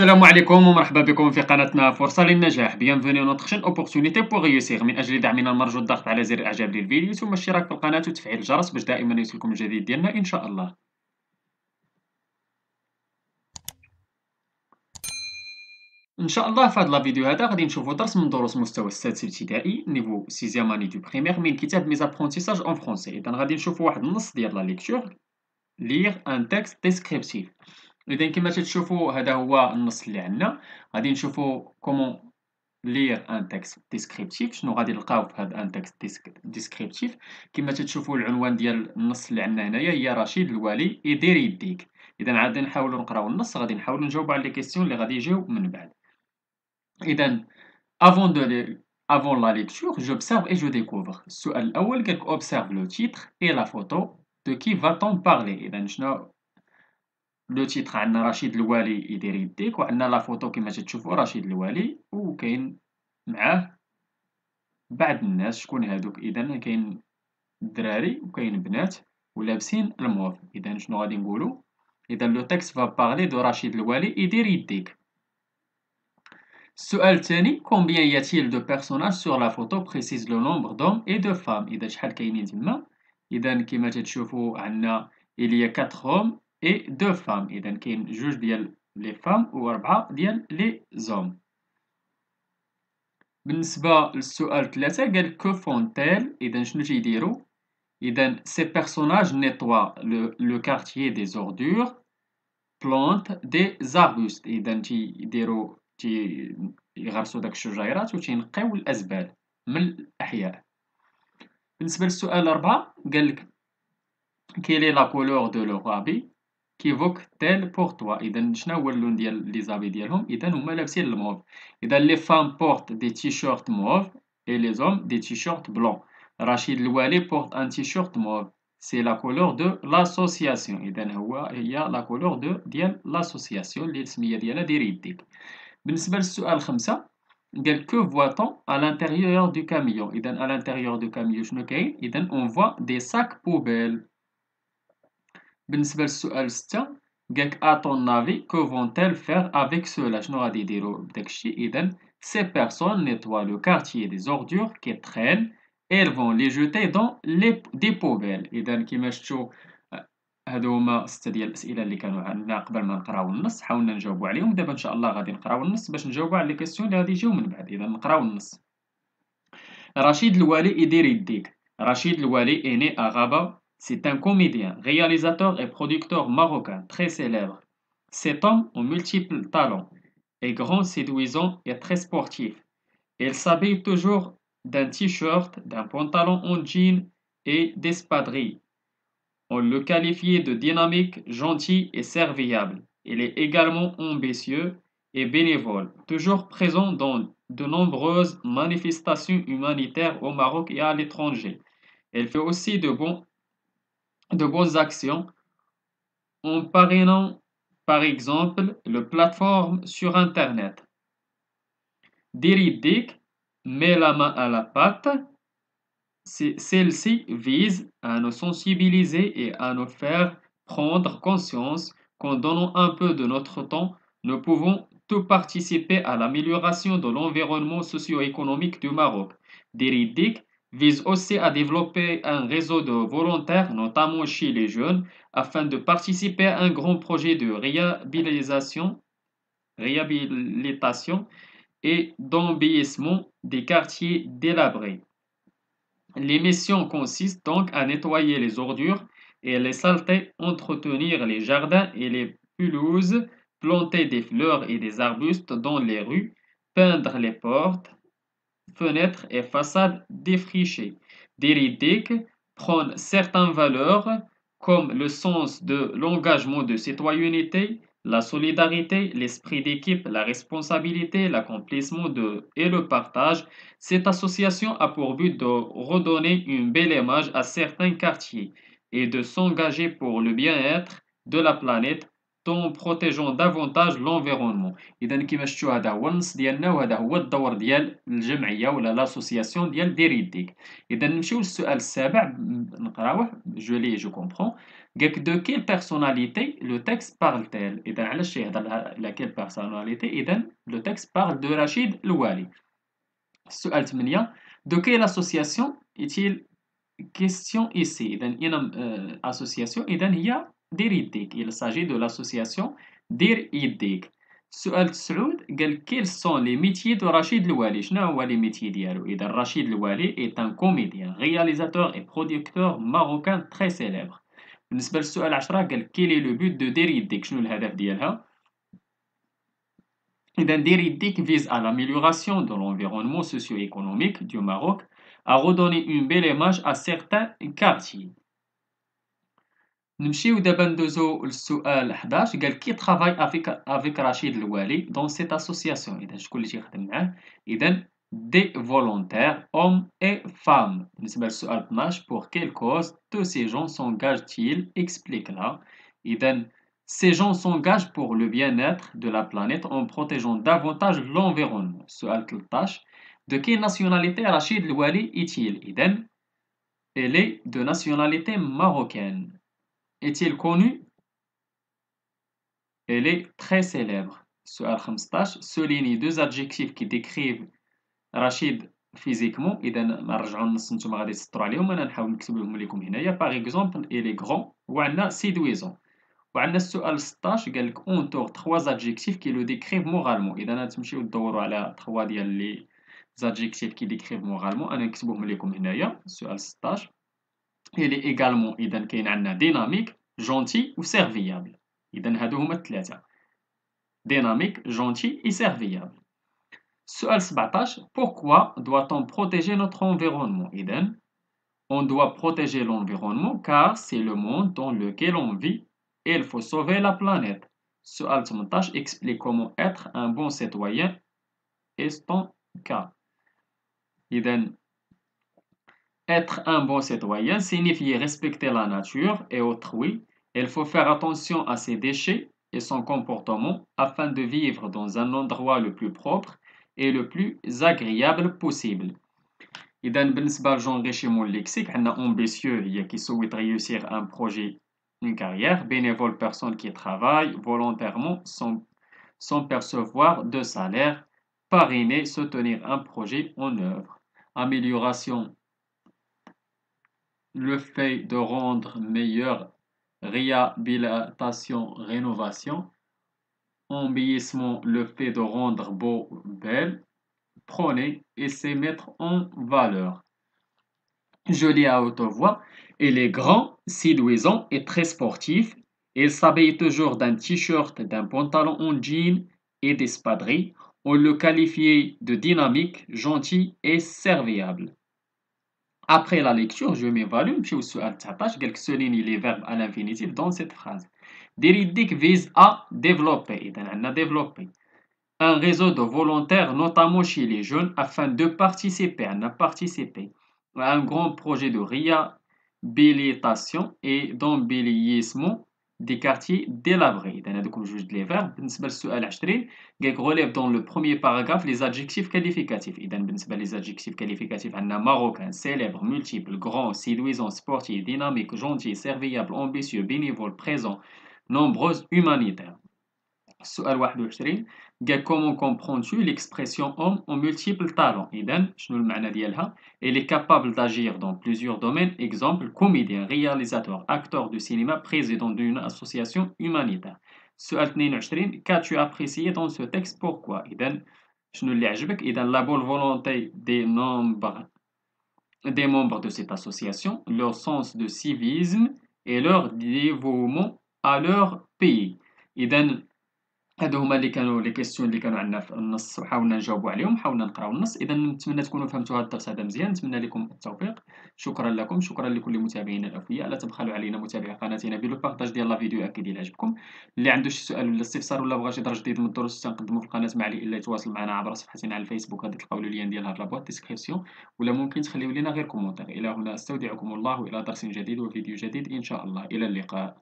السلام عليكم ومرحبا بكم في قناتنا فرصة للنجاح. Bienvenue à notre chaîne Opportunité pour réussir. من أجل دعمنا المرجو الضغط على زر إعجاب للفيديو ثم الاشتراك في القناة وتفعيل الجرس باش دائما يوصلكم الجديد ديالنا إن شاء الله. إن شاء الله في هذا الفيديو هذا غادي نشوفوا درس من دروس مستوى السادس ابتدائي نيفو 6 اني دو بريمير من كتاب ميز ابرونتيساج اون فرونسي. إذا غادي نشوفوا واحد النص ديال لا ليكتور lire un texte descriptif. إذا كما تشوفوا هذا هو النص اللي عندنا. غادي نشوفوا كومون lire un texte descriptif. شنو غادي نلقاو في هذا un texte descriptif؟ كما تشوفوا العنوان ديال النص اللي عندنا هنايا هي رشيد الوالي يدير يديك. إذا غادي نحاولوا نقراو النص، غادي نحاولوا نجاوبوا على لي كيسيون اللي غادي يجيو من بعد. إذا avant la lecture, j'observe et je découvre. السؤال الأول قالك observe le titre et la photo. De qui va-t-on parler؟ إذا شنو لو تيتر؟ عندنا رشيد الوالي يدير يديك، وعندنا لا فوتو كما تشوفوا رشيد الوالي، وكاين معاه بعض الناس. شكون هادوك؟ إذا كاين الدراري وكاين بنات ولابسين الموف. إذا شنو غادي نقولوا؟ إذا لو تكست فا بارلي دو رشيد الوالي يدير يديك. السؤال الثاني combien y a-t-il de personnages sur la photo précise le nombre d'hommes et de femmes. إذا شحال كاينين تما؟ إذا كما تشوفوا عندنا il y a 4 hommes et 2 femmes. إذا كاين جوج ديال لي فام و4 ديال لي زوم. بالنسبة للسؤال 3 قال que font-elles؟ إذا شنو تيديروا؟ إذا ces personnages nettoient le quartier des ordures, plantent des arbustes. إذا تيديروا يغرسوا داك الشجيرات وتينقيو الأزبال من الأحياء. بالنسبة للسؤال 4 قالك quelle est la couleur de leur habit qu'évoque-t-elle pour toi؟ إذا شنو هو اللون ديال لي زابي ديالهم؟ إذا هما لابسين الموف. إذا les femmes portent des t-shirts mauves et les hommes des t-shirts blancs. رشيد الوالي porte un t-shirt mauve. C'est la couleur de l'association. إذا هي la couleur ديال l'association اللي السمية ديالها دير يديك. بالنسبة للسؤال 5 قال que voit-on à l'intérieur du camion؟ إذا à l'intérieur du camion شنو كاين؟ إذا on voit des sacs poubelles. بالنسبة للسؤال 6 قالك à ton avis que vont-elles faire avec cela؟ شنو غادي يديروا بداك الشيء؟ إذا ces personnes nettoient le quartier des ordures qui traînent et elles vont les jeter dans des poubelles. إذا كما شفتوا هادو هما 6 ديال الأسئلة اللي كانوا عندنا قبل ما نقراو النص، حاولنا نجاوبوا عليهم. دابا إن شاء الله غادي نقراو النص باش نجاوبوا على لي كيسيون اللي غادي يجيو من بعد. إذا نقراو النص. رشيد الوالي يدير يديك. رشيد الوالي est né à Rabat. C'est un comédien, réalisateur et producteur marocain très célèbre. Cet homme aux multiples talents est grand, séduisant et très sportif. Il s'habille toujours d'un t-shirt, d'un pantalon en jean et d'espadrilles. On le qualifiait de dynamique, gentil et serviable. Il est également ambitieux et bénévole, toujours présent dans de nombreuses manifestations humanitaires au Maroc et à l'étranger. Il fait aussi de bonnes actions en parrainant par exemple le plateforme sur Internet. Diridik met la main à la pâte. Celle-ci vise à nous sensibiliser et à nous faire prendre conscience qu'en donnant un peu de notre temps, nous pouvons tout participer à l'amélioration de l'environnement socio-économique du Maroc. Diridik vise aussi à développer un réseau de volontaires, notamment chez les jeunes, afin de participer à un grand projet de réhabilitation et d'embellissement des quartiers délabrés. Les missions consistent donc à nettoyer les ordures et les saletés, entretenir les jardins et les pelouses, planter des fleurs et des arbustes dans les rues, peindre les portes, fenêtres et façades défrichées. Diridik prône certaines valeurs comme le sens de l'engagement de citoyenneté, la solidarité, l'esprit d'équipe, la responsabilité, l'accomplissement et le partage. Cette association a pour but de redonner une belle image à certains quartiers et de s'engager pour le bien-être de la planète en protégeant davantage l'environnement. إذا كيما شفتوا هذا هو النص ديالنا وهذا هو الدور ديال الجمعية ولا l'association ديال دير يديك. إذا نمشيو للسؤال السابع نقراوه جو لي جو كومبخون. قالك دو كيل بيرسوناليتي لو تكست بارل-t-elle. إذا علاش يهضر على كيل بيرسوناليتي؟ إذا لو تكست بارل دو رشيد الوالي. السؤال 8 دو كيل association est-il question ici؟ إذا هنا association إذا هي دير يديك. Il s'agit de l'association دير يديك. السؤال 9 قال quels sont les métiers de رشيد الوالي؟ شنو هو les métiers ديالو؟ إذا رشيد الوالي est un comédien, réalisateur et producteur marocain très célèbre. بالنسبة للسؤال 10 قال quel est le but de دير يديك؟ شنو الهدف ديالها؟ إذا دير يديك vise à l'amélioration de l'environnement socio-économique du Maroc, à redonner une belle image à certains quartiers. نمشيو دابا ندوزو للسؤال 11 قال كي travaille avec رشيد الوالي dans cette association. إذا شكون اللي تيخدم معاه؟ إذا des volontaires hommes et femmes. بالنسبة للسؤال 12 pour quelle cause tous ces gens s'engagent-ils؟ explique là. إذا ces gens s'engagent pour le bien-être de la planète en protégeant davantage l'environnement. السؤال 13 de quelle nationalité رشيد الوالي est-il؟ إذا elle est de nationalité marocaine. Est-il connu? Elle est très célèbre. Su'al 15 souligne deux adjectifs qui décrivent Rachid physiquement. إذا نرجعوا النص نتوما غادي تسطروا عليهم أنا نحاول نكتبهم لكم هنايا. Par exemple, il est grand وعندنا séduisant. وعندنا السؤال 16 قال لك entoure trois adjectifs qui le décrivent moralement. إذا تمشيو تدوروا على 3 ديال لي adjectifs qui décrivent moralement أنا نكتبهم لكم هنايا. السؤال 16 il est également إذا كاين عندنا dynamique gentil ou serviable. إذا هادو هما الثلاثة dynamique, gentil et serviable. سؤال 17 pourquoi doit-on protéger notre environnement؟ إذا on doit protéger l'environnement car c'est le monde dans lequel on vit et il faut sauver la planète. سؤال 18 explique comment être un bon citoyen est ton cas. إذا être un bon citoyen signifie respecter la nature et autrui. Il faut faire attention à ses déchets et son comportement afin de vivre dans un endroit le plus propre et le plus agréable possible. إذا بالنسبة لجونغيشيمون الليكسيك عندنا ambitieux هي qui souhaite réussir un projet, une carrière, bénévole personne qui travaille volontairement sans percevoir de salaire, parrainer, soutenir un projet en œuvre, amélioration, le fait de rendre meilleur, réhabilitation, rénovation, embellissement, le fait de rendre beau, belle, prôner et se mettre en valeur. Je lis à haute voix, il est grand, séduisant et très sportif. Il s'habille toujours d'un t-shirt, d'un pantalon en jean et d'espadrilles. On le qualifiait de dynamique, gentil et serviable. Après la lecture, je m'évalue, puis au sual 19 قالك souligne les verbes à l'infinitif dans cette phrase. Diridik vise à développer, إذا عندنا développer un réseau de volontaires, notamment chez les jeunes, afin de participer, à un grand projet de réhabilitation et d'embellissement des quartiers délabrés. إذا هذوك جوج les verbes. بالنسبة للسؤال 20 قالك relève dans le premier paragraphe les adjectifs qualificatifs. إذا بالنسبة les adjectifs qualificatifs عندنا marocain, célèbre, multiple, grand, séduisant, sportif, dynamique, gentil, serviable, ambitieux, bénévole, présent, nombreuse, humanitaire. السؤال 21 قال comment comprends-tu l'expression homme aux multiples talents؟ إذا شنو المعنى ديالها؟ Elle est capable d'agir dans plusieurs domaines. Exemple, comédien, réalisateur, acteur de cinéma, président d'une association humanitaire. السؤال 22 qu'as-tu apprécié dans ce texte? Pourquoi؟ إذا شنو اللي عجبك؟ إذا la bonne volonté des membres de cette association, leur sens de civisme et leur dévouement à leur pays. إذا هادو هما اللي كانوا لي كيسيون اللي كانوا عندنا في النص وحاولنا نجاوبوا عليهم حاولنا نقراو النص. اذا نتمنى تكونوا فهمتوا هذا الدرس هذا مزيان. نتمنى لكم التوفيق. شكرا لكم، شكرا لكل متابعينا الاوفياء. لا تبخلوا علينا متابعي قناتنا بلو بارطاج ديال لا فيديو اكيد الى عجبكم. اللي عنده شي سؤال ولا استفسار ولا بغى شي درس جديد من الدروس تنقدموا في القناه ما عليه الا يتواصل معنا عبر صفحتنا على الفيسبوك غادي تلقاو اللين ديال هاد لابوات ديسكريبسيون ولا ممكن تخليو لنا غير كومونتير. الى هنا استودعكم الله الى درس جديد وفيديو جديد ان شاء الله. الى اللقاء.